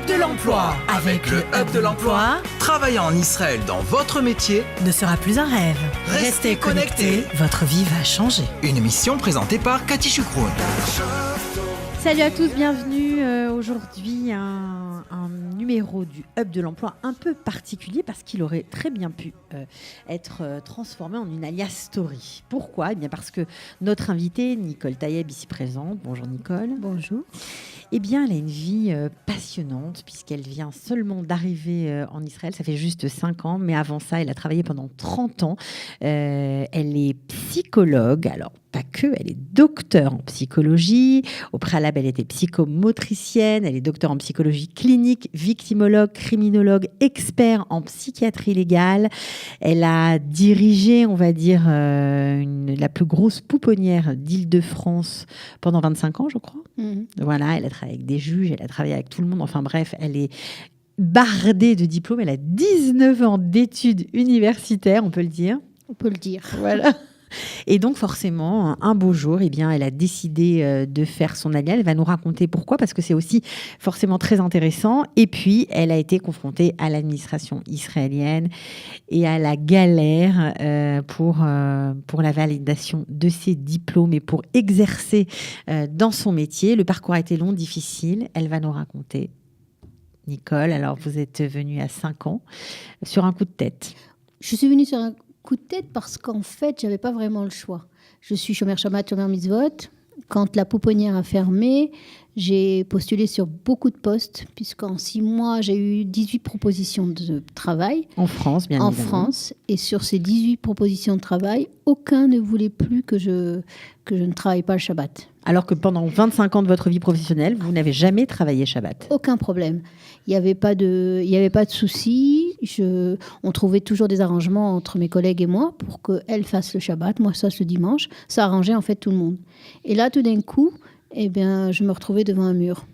de l'emploi. Avec le Hub de l'emploi, travailler en Israël dans votre métier ne sera plus un rêve. Restez connectés. Votre vie va changer. Une émission présentée par Cathy Chukroun. Salut à tous, bienvenue aujourd'hui un numéro du Hub de l'emploi un peu particulier parce qu'il aurait très bien pu être transformé en une alias story. Pourquoi ? Eh bien parce que notre invitée, Nicole Tayeb, ici présente, bonjour Nicole. Bonjour. Eh bien, elle a une vie passionnante puisqu'elle vient seulement d'arriver en Israël. Ça fait juste 5 ans, mais avant ça, elle a travaillé pendant 30 ans. Elle est psychologue, alors pas que, elle est docteure en psychologie. Au préalable, elle était psychomotricienne. Elle est docteure en psychologie clinique, victimologue, criminologue, expert en psychiatrie légale. Elle a dirigé, on va dire, la plus grosse pouponnière d'Île-de-France pendant 25 ans, je crois. Voilà, elle a travaillé avec des juges, elle a travaillé avec tout le monde. Enfin bref, elle est bardée de diplômes. Elle a 19 ans d'études universitaires, on peut le dire. On peut le dire. Voilà. Et donc forcément, un beau jour, eh bien, elle a décidé de faire son alias. Elle va nous raconter pourquoi, parce que c'est aussi forcément très intéressant. Et puis, elle a été confrontée à l'administration israélienne et à la galère pour la validation de ses diplômes et pour exercer dans son métier. Le parcours a été long, difficile. Elle va nous raconter. Nicole, alors vous êtes venue à 5 ans sur un coup de tête. Je suis venue sur un coup de tête parce qu'en fait, j'avais pas vraiment le choix. Je suis chômeur Shabbat, chômeur mitzvot. Quand la pouponnière a fermé, j'ai postulé sur beaucoup de postes, puisqu'en 6 mois, j'ai eu 18 propositions de travail. En France, bien évidemment. En France. Et sur ces 18 propositions de travail, aucun ne voulait plus que je ne travaille pas le Shabbat. Alors que pendant 25 ans de votre vie professionnelle, vous n'avez jamais travaillé Shabbat. Aucun problème. Il n'y avait pas de souci. On trouvait toujours des arrangements entre mes collègues et moi pour qu'elle fasse le Shabbat, moi ça le dimanche. Ça arrangeait en fait tout le monde. Et là, tout d'un coup, eh bien, je me retrouvais devant un mur.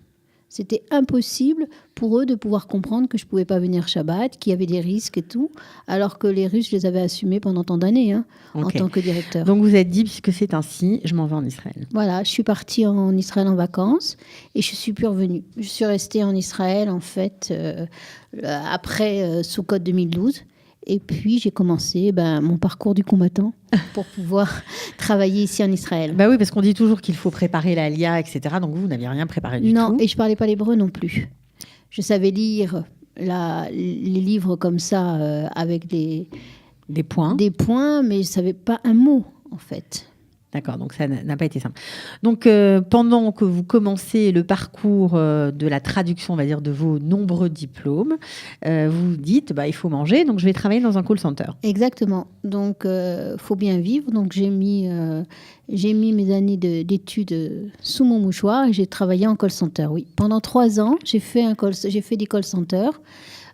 C'était impossible pour eux de pouvoir comprendre que je ne pouvais pas venir Shabbat, qu'il y avait des risques et tout, alors que les Russes, je les avais assumés pendant tant d'années en tant que directeur. Donc vous êtes dit, puisque c'est ainsi, je m'en vais en Israël. Voilà, je suis partie en Israël en vacances et je ne suis plus revenue. Je suis restée en Israël, en fait, après Sukkot 2012. Et puis, j'ai commencé mon parcours du combattant pour pouvoir travailler ici en Israël. Bah oui, parce qu'on dit toujours qu'il faut préparer l'ALIA, etc. Donc, vous n'aviez rien préparé du tout. Non, et je ne parlais pas l'hébreu non plus. Je savais lire les livres comme ça, avec des points. Des points, mais je ne savais pas un mot, en fait. D'accord, donc ça n'a pas été simple. Donc, pendant que vous commencez le parcours de la traduction, on va dire, de vos nombreux diplômes, vous dites, il faut manger, donc je vais travailler dans un call center. Exactement. Donc, faut bien vivre. Donc, j'ai mis mes années d'études sous mon mouchoir et j'ai travaillé en call center, oui. Pendant 3 ans, j'ai fait des call centers.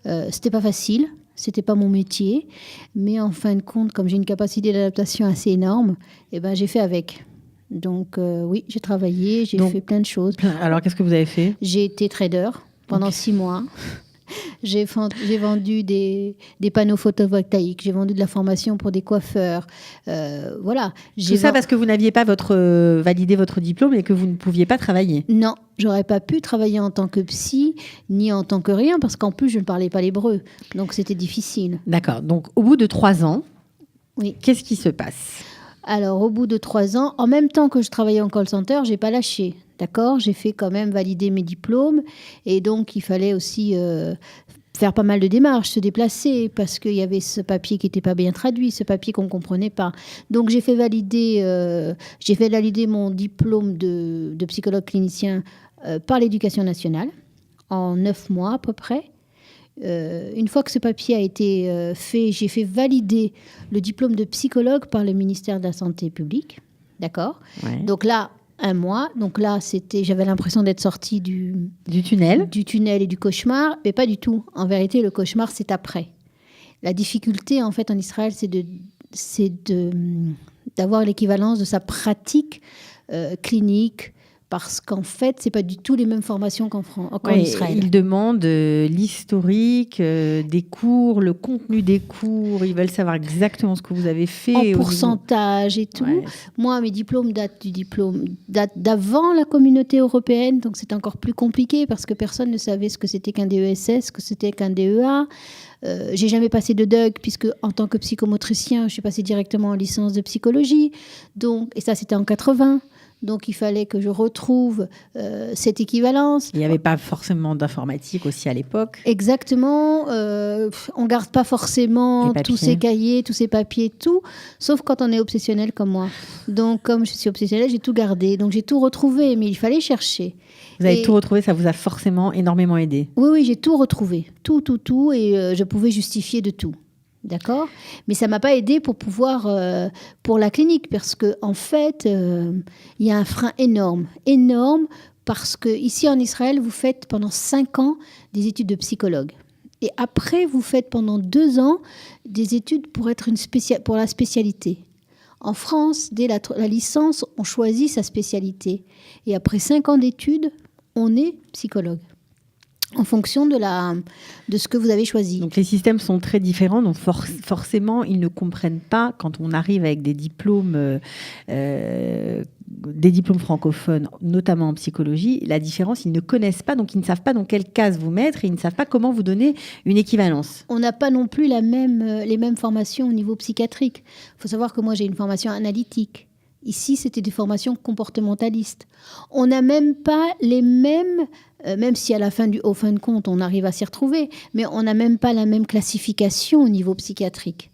C'était pas facile. C'était pas mon métier, mais en fin de compte, comme j'ai une capacité d'adaptation assez énorme, j'ai fait avec. Donc oui, j'ai travaillé, j'ai fait plein de choses. Alors qu'est-ce que vous avez fait ? J'ai été trader pendant 6 mois. J'ai vendu des panneaux photovoltaïques, j'ai vendu de la formation pour des coiffeurs. Voilà. Tout ça parce que vous n'aviez pas validé votre diplôme et que vous ne pouviez pas travailler. Non, j'aurais pas pu travailler en tant que psy, ni en tant que rien, parce qu'en plus, je ne parlais pas l'hébreu. Donc, c'était difficile. D'accord. Donc, au bout de 3 ans, oui. Qu'est-ce qui se passe ? Alors, au bout de 3 ans, en même temps que je travaillais en call center, j'ai pas lâché. D'accord ? J'ai fait quand même valider mes diplômes. Et donc, il fallait aussi faire pas mal de démarches, se déplacer, parce qu'il y avait ce papier qui n'était pas bien traduit, ce papier qu'on ne comprenait pas. Donc, j'ai fait valider mon diplôme de psychologue clinicien par l'Éducation nationale en 9 mois à peu près. Une fois que ce papier a été fait, j'ai fait valider le diplôme de psychologue par le ministère de la Santé publique. D'accord ? Ouais. Donc là, 1 mois. Donc là, j'avais l'impression d'être sortie du tunnel. Du tunnel et du cauchemar, mais pas du tout. En vérité, le cauchemar, c'est après. La difficulté, en fait, en Israël, c'est d'avoir l'équivalence de sa pratique clinique Parce qu'en fait, c'est pas du tout les mêmes formations qu'en Israël. Ils demandent l'historique des cours, le contenu des cours. Ils veulent savoir exactement ce que vous avez fait. En pourcentage et tout. Ouais. Moi, mes diplômes datent d'avant la communauté européenne. Donc, c'est encore plus compliqué parce que personne ne savait ce que c'était qu'un DESS, ce que c'était qu'un DEA. J'ai jamais passé de DUG puisque en tant que psychomotricien, je suis passée directement en licence de psychologie. Donc, et ça, c'était en 80. Donc, il fallait que je retrouve cette équivalence. Il n'y avait pas forcément d'informatique aussi à l'époque. Exactement. On ne garde pas forcément tous ces cahiers, tous ces papiers, tout, sauf quand on est obsessionnel comme moi. Donc, comme je suis obsessionnelle, j'ai tout gardé. Donc, j'ai tout retrouvé, mais il fallait chercher. Vous avez tout retrouvé, ça vous a forcément énormément aidé. Oui, j'ai tout retrouvé. Tout, et je pouvais justifier de tout. D'accord ? Mais ça ne m'a pas aidé pour pour la clinique, parce qu'en fait, il y a un frein énorme, parce qu'ici en Israël, vous faites pendant 5 ans des études de psychologue. Et après, vous faites pendant 2 ans des études pour être pour la spécialité. En France, dès la licence, on choisit sa spécialité. Et après 5 ans d'études, on est psychologue. En fonction de ce que vous avez choisi. Donc les systèmes sont très différents, donc forcément ils ne comprennent pas quand on arrive avec des diplômes francophones, notamment en psychologie, la différence, ils ne connaissent pas, donc ils ne savent pas dans quelle case vous mettre et ils ne savent pas comment vous donner une équivalence. On n'a pas non plus les mêmes formations au niveau psychiatrique. Il faut savoir que moi j'ai une formation analytique. Ici, c'était des formations comportementalistes. On n'a même pas les mêmes, même si au fin de compte, on arrive à s'y retrouver, mais on n'a même pas la même classification au niveau psychiatrique.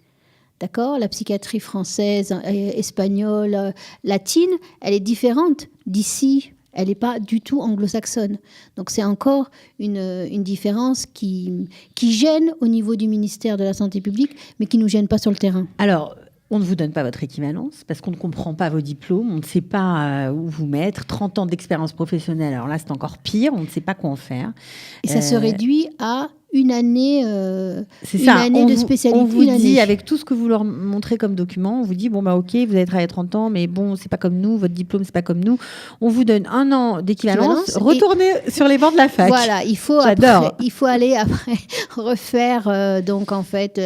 D'accord ? La psychiatrie française, espagnole, latine, elle est différente d'ici. Elle n'est pas du tout anglo-saxonne. Donc, c'est encore une différence qui gêne au niveau du ministère de la Santé publique, mais qui ne nous gêne pas sur le terrain. Alors, on ne vous donne pas votre équivalence parce qu'on ne comprend pas vos diplômes, on ne sait pas où vous mettre. 30 ans d'expérience professionnelle, alors là, c'est encore pire, on ne sait pas quoi en faire. Et ça se réduit à une année, année de spécialité. On vous dit, avec tout ce que vous leur montrez comme document, on vous dit, ok, vous avez travaillé 30 ans, mais bon, c'est pas comme nous, votre diplôme, c'est pas comme nous. On vous donne 1 an d'équivalence, retournez sur les bancs de la fac. Voilà, il faut aller après refaire, donc en fait...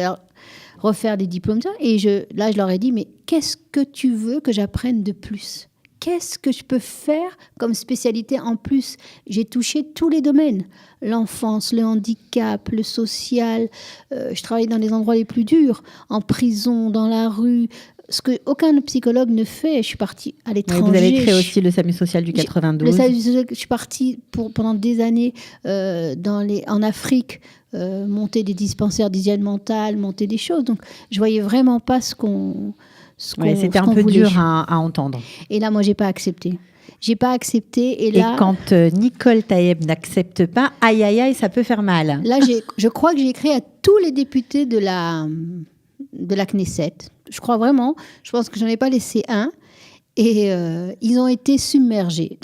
refaire des diplômes. Et là, je leur ai dit, mais qu'est-ce que tu veux que j'apprenne de plus ? Qu'est-ce que je peux faire comme spécialité en plus ? J'ai touché tous les domaines. L'enfance, le handicap, le social. Je travaille dans les endroits les plus durs, en prison, dans la rue. Ce qu'aucun psychologue ne fait. Je suis partie à l'étranger. Vous avez créé aussi le SAMU social du 92. Je suis partie pendant des années en Afrique, monter des dispensaires d'hygiène mentale, monter des choses. Donc, je voyais vraiment pas ce qu'on c'était un peu dur à entendre. Et là, moi, j'ai pas accepté. Et quand Nicole Taïeb n'accepte pas, aïe, aïe, aïe, ça peut faire mal. Là, je crois que j'ai écrit à tous les députés de la Knesset. Je crois vraiment. Je pense que j'en ai pas laissé un. Et ils ont été submergés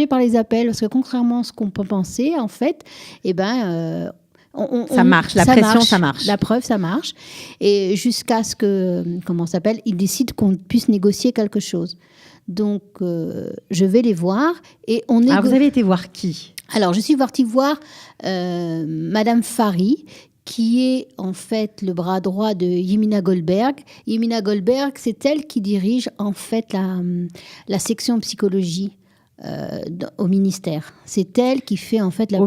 par les appels, parce que contrairement à ce qu'on peut penser, en fait, ça marche, la pression, ça marche. La preuve, ça marche. Et jusqu'à ce que, ils décident qu'on puisse négocier quelque chose. Donc, je vais les voir et on négocie. Alors, vous avez été voir qui ? Alors, je suis partie voir Madame Fari, qui est en fait le bras droit de Yemina Goldberg. Yemina Goldberg, c'est elle qui dirige en fait la section psychologie au ministère. C'est elle qui fait en fait au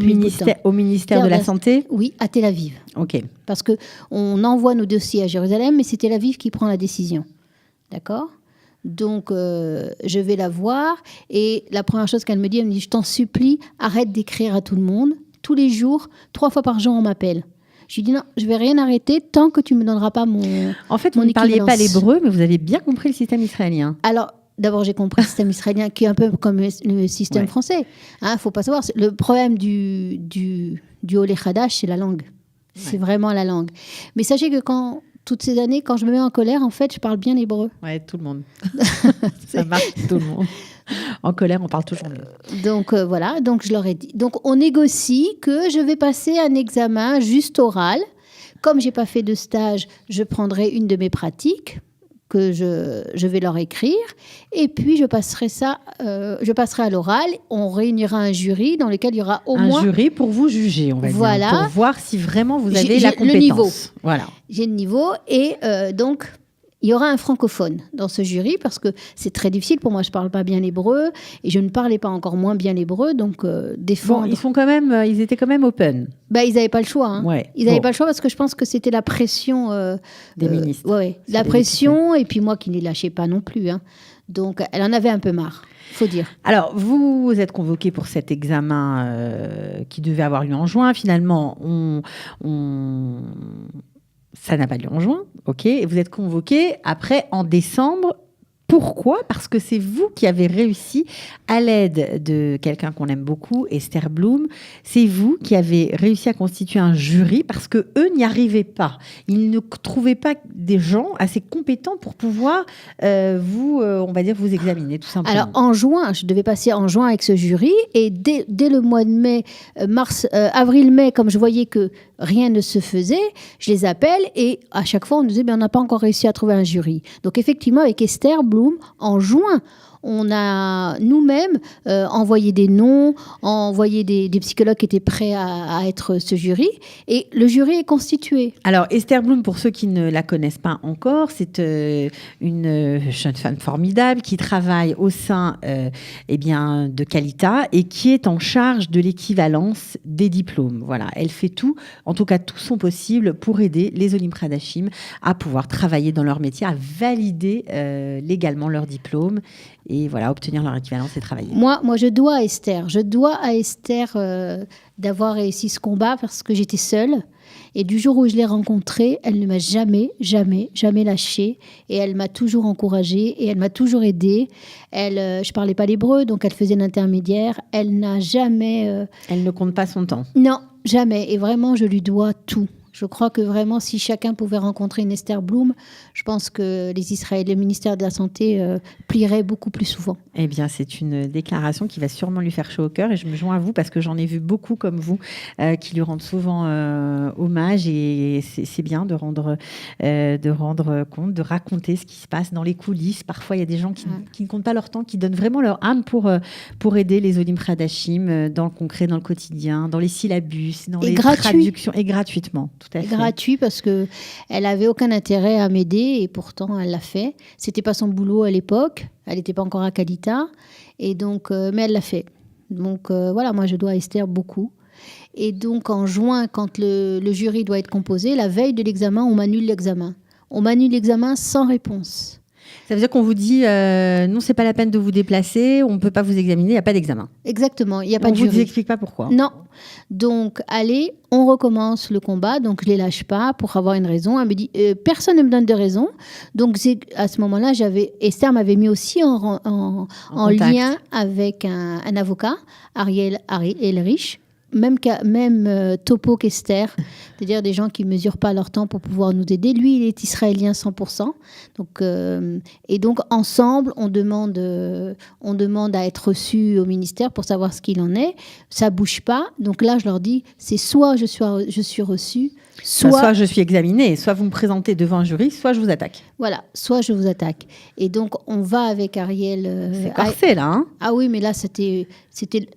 ministère de la Santé ? Oui, à Tel Aviv. Ok. Parce qu'on envoie nos dossiers à Jérusalem, mais c'est Tel Aviv qui prend la décision. D'accord ? Donc, je vais la voir et la première chose qu'elle me dit, je t'en supplie, arrête d'écrire à tout le monde. Tous les jours, 3 fois par jour, on m'appelle. Je lui dis non, je ne vais rien arrêter tant que tu ne me donneras pas mon En fait, vous ne parliez pas l'hébreu, mais vous avez bien compris le système israélien. Alors, d'abord, j'ai compris le système israélien qui est un peu comme le système français. Il ne faut pas savoir, le problème du Olé Hadash, c'est la langue. C'est vraiment la langue. Mais sachez que toutes ces années, quand je me mets en colère, en fait, je parle bien l'hébreu. Oui, tout le monde. Ça marche tout le monde. En colère, on parle toujours mieux. Donc, voilà, donc je leur ai dit. Donc, on négocie que je vais passer un examen juste oral. Comme je n'ai pas fait de stage, je prendrai une de mes pratiques que je vais leur écrire, et puis je passerai à l'oral. On réunira un jury dans lequel il y aura au moins... Un jury pour vous juger, on va dire, pour voir si vraiment vous avez la compétence. Le niveau. Voilà. J'ai le niveau, et donc... Il y aura un francophone dans ce jury parce que c'est très difficile pour moi. Je ne parle pas bien l'hébreu et je ne parlais pas encore moins bien l'hébreu. Donc, défendre... Bon, ils étaient quand même open. Ils n'avaient pas le choix. Hein. Ouais. Ils n'avaient pas le choix parce que je pense que c'était la pression... des ministres. La pression et puis moi qui ne les lâchais pas non plus. Hein. Donc, elle en avait un peu marre, il faut dire. Alors, vous êtes convoqué pour cet examen qui devait avoir lieu en juin. Finalement, ça n'a pas lieu en juin, ok. Et vous êtes convoqué après en décembre. Pourquoi ? Parce que c'est vous qui avez réussi, à l'aide de quelqu'un qu'on aime beaucoup, Esther Blum, c'est vous qui avez réussi à constituer un jury parce que eux n'y arrivaient pas. Ils ne trouvaient pas des gens assez compétents pour pouvoir on va dire, vous examiner, tout simplement. Alors, en juin, je devais passer en juin avec ce jury et dès le mois de mai, avril-mai, comme je voyais que rien ne se faisait, je les appelle et à chaque fois, on nous disait on n'a pas encore réussi à trouver un jury. Donc, effectivement, avec Esther Blum, en juin, on a nous-mêmes envoyé des noms, envoyé des psychologues qui étaient prêts à être ce jury. Et le jury est constitué. Alors, Esther Blum, pour ceux qui ne la connaissent pas encore, c'est une jeune femme formidable qui travaille au sein de Qualita et qui est en charge de l'équivalence des diplômes. Voilà, elle fait tout, en tout cas tout son possible pour aider les Olim Pradashim à pouvoir travailler dans leur métier, à valider légalement leur diplôme et voilà, obtenir leur équivalence et travailler. Moi, je dois à Esther. D'avoir réussi ce combat parce que j'étais seule. Et du jour où je l'ai rencontrée, elle ne m'a jamais lâchée. Et elle m'a toujours encouragée et elle m'a toujours aidée. Je parlais pas l'hébreu, donc elle faisait l'intermédiaire. Elle n'a jamais... Elle ne compte pas son temps. Non, jamais. Et vraiment, je lui dois tout. Je crois que vraiment, si chacun pouvait rencontrer une Esther Blum, je pense que les Israéliens, le ministère de la Santé plierait beaucoup plus souvent. Eh bien, c'est une déclaration qui va sûrement lui faire chaud au cœur et je me joins à vous parce que j'en ai vu beaucoup comme vous qui lui rendent souvent hommage et c'est bien de rendre compte, de raconter ce qui se passe dans les coulisses. Parfois, il y a des gens qui ne comptent pas leur temps, qui donnent vraiment leur âme pour aider les Olim Pradashim dans le concret, dans le quotidien, dans les syllabus, dans les traductions et gratuitement. Tout à fait. Gratuit parce qu'elle n'avait aucun intérêt à m'aider et pourtant elle l'a fait. C'était pas son boulot à l'époque, elle n'était pas encore à Qualita et donc, mais elle l'a fait. Donc voilà, moi je dois à Esther beaucoup. Et donc en juin, quand le jury doit être composé, la veille de l'examen, on m'annule l'examen. On m'annule l'examen sans réponse. Ça veut dire qu'on vous dit non, c'est pas la peine de vous déplacer, on ne peut pas vous examiner, il n'y a pas d'examen. Exactement, il n'y a pas de jury. On ne vous explique pas pourquoi. Non. Donc, allez, on recommence le combat. Donc, je ne les lâche pas pour avoir une raison. Elle me dit, personne ne me donne de raison. Donc, à ce moment-là, Esther m'avait mis aussi en lien avec un avocat, Ariel Elrich. Même topo qu'Esther, c'est-à-dire des gens qui ne mesurent pas leur temps pour pouvoir nous aider. Lui, il est israélien 100%. Donc, et donc, ensemble, on demande à être reçu au ministère pour savoir ce qu'il en est. Ça ne bouge pas. Donc là, je leur dis, c'est soit je suis reçue, soit je suis examinée, soit vous me présentez devant un jury, soit je vous attaque. Voilà, soit je vous attaque. Et donc, on va avec Ariel... c'est corsé, là. Hein ah oui, mais là, c'était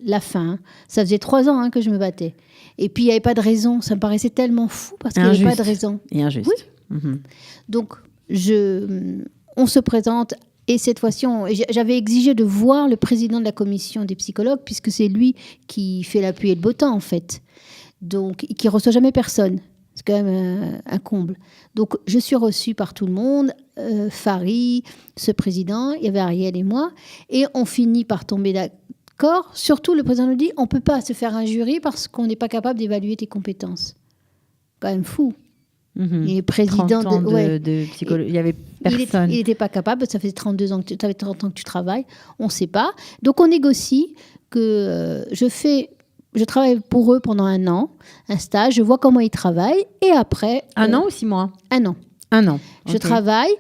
la fin. Hein. Ça faisait 3 ans que je me battais. Et puis, il n'y avait pas de raison. Ça me paraissait tellement fou parce qu'il n'y avait pas de raison. Et injuste. Oui. Mm-hmm. Donc, on se présente. Et cette fois-ci, j'avais exigé de voir le président de la commission des psychologues, puisque c'est lui qui fait la pluie et le beau temps, en fait. Donc, qui ne reçoit jamais personne. C'est quand même un comble. Donc, je suis reçue par tout le monde, Fari, ce président, il y avait Ariel et moi, et on finit par tomber d'accord. Surtout, le président nous dit, on ne peut pas se faire un jury parce qu'on n'est pas capable d'évaluer tes compétences. Quand même fou. Mmh. Il est président 30 ans de psychologie. Il n'y avait personne. Il n'était pas capable, ça faisait 32 ans que tu avais 30 ans que tu travailles, on ne sait pas. Donc, on négocie que je travaille pour eux pendant 1 an, un stage, je vois comment ils travaillent, et après... 1 an ou 6 mois ? 1 an. 1 an. Je travaille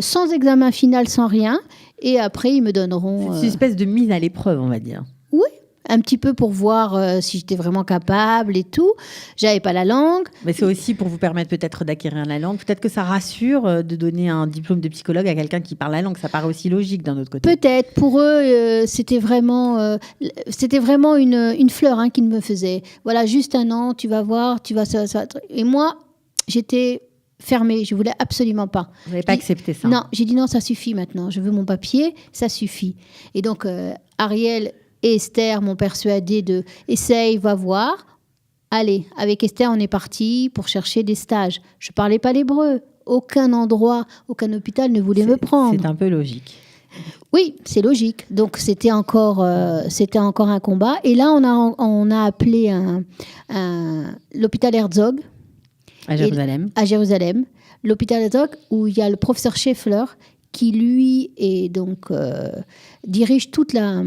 sans examen final, sans rien, et après ils me donneront... C'est une espèce de mise à l'épreuve, on va dire. Oui, un petit peu pour voir si j'étais vraiment capable et tout. J'avais pas la langue. Mais c'est aussi pour vous permettre peut-être d'acquérir la langue. Peut-être que ça rassure de donner un diplôme de psychologue à quelqu'un qui parle la langue. Ça paraît aussi logique d'un autre côté. Peut-être pour eux, c'était vraiment une fleur qu'ils me faisaient. Voilà, juste 1 an, tu vas voir, tu vas ça. Et moi, j'étais fermée, je voulais absolument pas. Vous n'avez pas accepté ça? Non, j'ai dit non, ça suffit maintenant. Je veux mon papier, ça suffit. Et donc Ariel et Esther m'ont persuadée de essaye, va voir. Allez, avec Esther, on est parti pour chercher des stages. Je parlais pas l'hébreu. Aucun endroit, aucun hôpital ne voulait me prendre. C'est un peu logique. Oui, c'est logique. Donc c'était encore un combat. Et là, on a appelé l'hôpital Herzog. À Jérusalem. À Jérusalem. L'hôpital Herzog, où il y a le professeur Scheffler, qui lui dirige toute la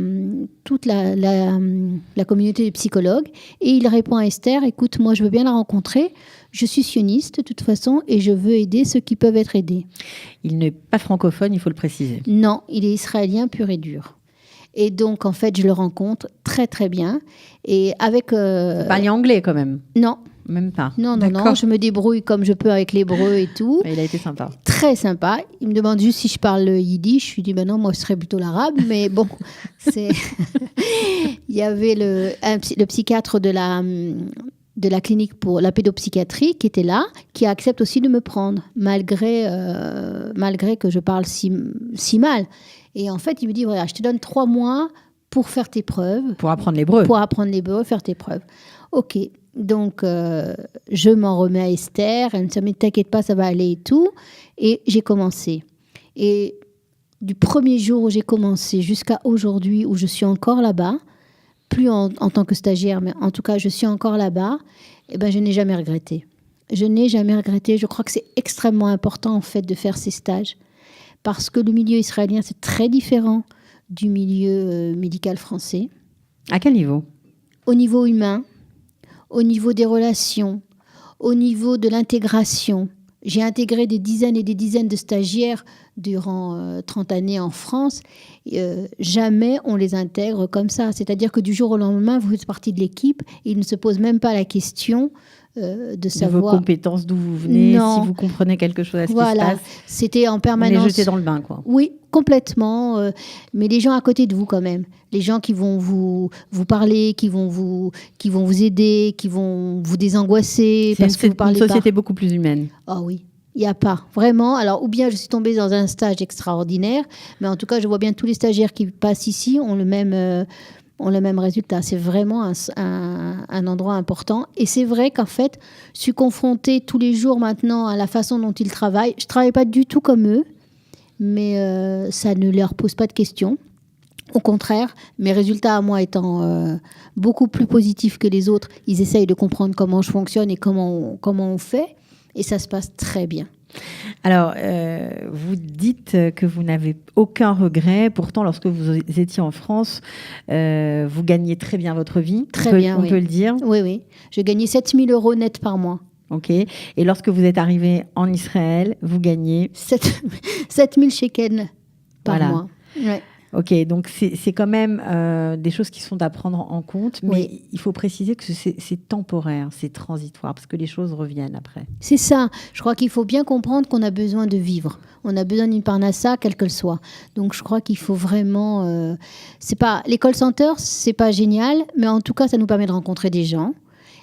communauté des psychologues. Et il répond à Esther, écoute, moi je veux bien la rencontrer. Je suis sioniste de toute façon et je veux aider ceux qui peuvent être aidés. Il n'est pas francophone, il faut le préciser. Non, il est israélien pur et dur. Et donc, en fait, je le rencontre très, très bien. Et avec... Vous parliez anglais quand même? Non. Même pas? Non, je me débrouille comme je peux avec l'hébreu et tout. Il a été sympa. Très sympa. Il me demande juste si je parle yiddish. Je lui dis, non, moi, ce serait plutôt l'arabe. Mais bon, c'est... Il y avait le psychiatre de la clinique pour la pédopsychiatrie qui était là, qui accepte aussi de me prendre, malgré que je parle si mal. Et en fait, il me dit, voilà, je te donne 3 mois pour faire tes preuves. Pour apprendre l'hébreu. Pour apprendre l'hébreu, faire tes preuves. OK. Donc, je m'en remets à Esther. Elle me dit, mais t'inquiète pas, ça va aller et tout. Et j'ai commencé. Et du premier jour où j'ai commencé jusqu'à aujourd'hui, où je suis encore là-bas, plus en tant que stagiaire, mais en tout cas, je suis encore là-bas, eh ben, je n'ai jamais regretté. Je n'ai jamais regretté. Je crois que c'est extrêmement important, en fait, de faire ces stages. Parce que le milieu israélien, c'est très différent du milieu médical français. À quel niveau? Au niveau humain, au niveau des relations, au niveau de l'intégration. J'ai intégré des dizaines et des dizaines de stagiaires durant 30 années en France. Jamais on les intègre comme ça. C'est-à-dire que du jour au lendemain, vous faites partie de l'équipe et ils ne se posent même pas la question de savoir... De vos compétences, d'où vous venez, si vous comprenez quelque chose à ce qui se passe. C'était en permanence... On est jeté dans le bain, quoi. Oui, complètement. Mais les gens à côté de vous, quand même. Les gens qui vont vous parler, qui vont vous aider, qui vont vous désangoisser parce que vous parlez pas. C'est une société beaucoup plus humaine. Oh oui. Il n'y a pas, vraiment. Alors, ou bien je suis tombée dans un stage extraordinaire, mais en tout cas, je vois bien tous les stagiaires qui passent ici ont le même résultat. C'est vraiment un endroit important. Et c'est vrai qu'en fait, je suis confrontée tous les jours maintenant à la façon dont ils travaillent. Je ne travaille pas du tout comme eux, mais ça ne leur pose pas de questions. Au contraire, mes résultats à moi étant beaucoup plus positifs que les autres, ils essayent de comprendre comment je fonctionne et comment on fait. Et ça se passe très bien. Alors, vous dites que vous n'avez aucun regret. Pourtant, lorsque vous étiez en France, vous gagniez très bien votre vie. On peut le dire. Oui, oui. Je gagnais 7 000 € net par mois. OK. Et lorsque vous êtes arrivé en Israël, vous gagnez 7 000 shekels par mois. Ouais. Ok, donc c'est quand même des choses qui sont à prendre en compte, mais oui. Il faut préciser que c'est temporaire, c'est transitoire, parce que les choses reviennent après. C'est ça. Je crois qu'il faut bien comprendre qu'on a besoin de vivre. On a besoin d'une parnassa, quelle qu'elle soit. Donc je crois qu'il faut vraiment... les call centers, c'est pas génial, mais en tout cas, ça nous permet de rencontrer des gens.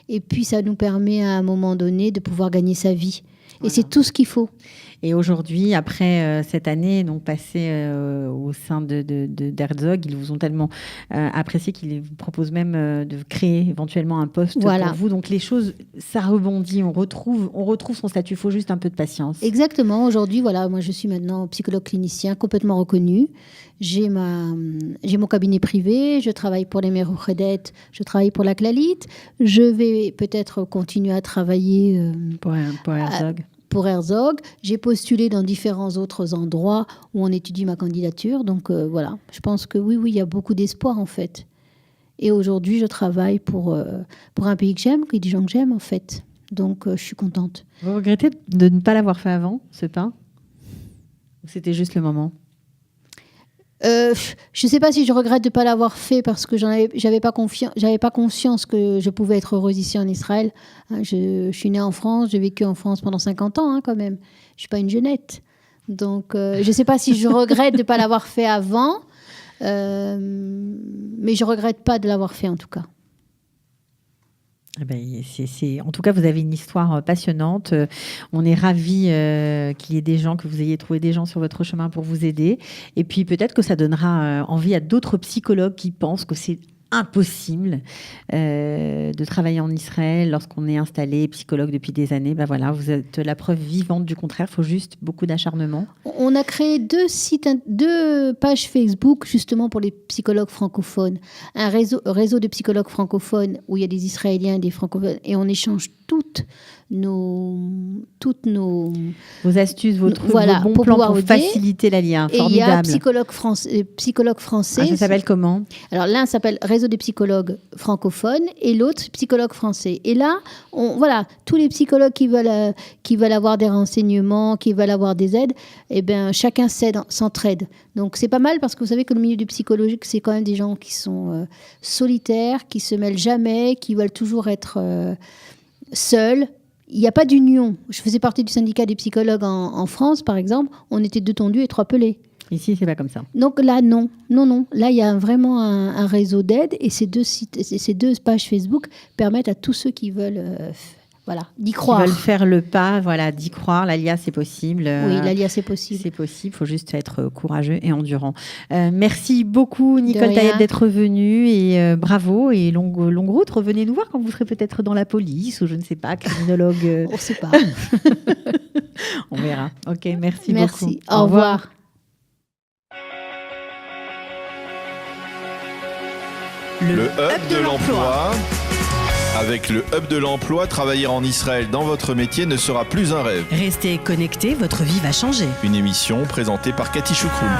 Et puis, ça nous permet à un moment donné de pouvoir gagner sa vie. Voilà. Et c'est tout ce qu'il faut. Et aujourd'hui, après cette année donc passée au sein d'Herzog, ils vous ont tellement apprécié qu'ils vous proposent même de créer éventuellement un poste pour vous. Donc les choses, ça rebondit, on retrouve son statut. Il faut juste un peu de patience. Exactement. Aujourd'hui, moi je suis maintenant psychologue clinicien complètement reconnu. J'ai mon cabinet privé, je travaille pour les Merouchedet, je travaille pour la Clalit. Je vais peut-être continuer à travailler pour Herzog. Pour Herzog, j'ai postulé dans différents autres endroits où on étudie ma candidature. Donc voilà, je pense que oui, il y a beaucoup d'espoir en fait. Et aujourd'hui, je travaille pour un pays que j'aime, des gens que j'aime en fait. Donc je suis contente. Vous regrettez de ne pas l'avoir fait avant, ce pas? Ou c'était juste le moment? Je ne sais pas si je regrette de ne pas l'avoir fait parce que j'avais pas conscience que je pouvais être heureuse ici en Israël. Je suis née en France, j'ai vécu en France pendant 50 ans quand même. Je ne suis pas une jeunette. Donc, je ne sais pas si je regrette de ne pas l'avoir fait avant, mais je ne regrette pas de l'avoir fait en tout cas. Eh ben, en tout cas, vous avez une histoire passionnante. On est ravis qu'il y ait des gens, que vous ayez trouvé des gens sur votre chemin pour vous aider. Et puis peut-être que ça donnera envie à d'autres psychologues qui pensent que c'est impossible de travailler en Israël lorsqu'on est installé psychologue depuis des années. Ben voilà, vous êtes la preuve vivante du contraire. Il faut juste beaucoup d'acharnement. On a créé 2 pages Facebook justement pour les psychologues francophones. Un réseau de psychologues francophones où il y a des Israéliens et des francophones et on échange toutes nos vos astuces, vos trucs, voilà, vos bons pour plans pouvoir pour aider. faciliter la lien. Et Formidable. il y a psychologue français. Ah, ça s'appelle comment? Alors l'un s'appelle Réseau des psychologues francophones et l'autre psychologue français. Et là, tous les psychologues qui veulent avoir des renseignements, qui veulent avoir des aides, eh bien, chacun s'entraide. Donc c'est pas mal parce que vous savez que le milieu du psychologique, c'est quand même des gens qui sont solitaires, qui se mêlent jamais, qui veulent toujours être seuls. Il n'y a pas d'union. Je faisais partie du syndicat des psychologues en France, par exemple. On était 2 tondus et 3 pelés. Ici, c'est pas comme ça. Donc là, non. Là, il y a vraiment un réseau d'aide et ces 2 pages Facebook permettent à tous ceux qui veulent d'y croire. Qui veulent faire le pas, d'y croire. L'ALIA, c'est possible. Oui, l'ALIA, c'est possible. C'est possible. Il faut juste être courageux et endurant. Merci beaucoup, Nicole De rien. Taillette, d'être venue. Et bravo. Et longue route. Revenez nous voir quand vous serez peut-être dans la police ou je ne sais pas, criminologue. On ne sait pas. On verra. OK, merci beaucoup. Merci. Au revoir. Le Hub de l'emploi. Avec le Hub de l'emploi, travailler en Israël dans votre métier ne sera plus un rêve. Restez connectés, votre vie va changer. Une émission présentée par Cathy Choukroul.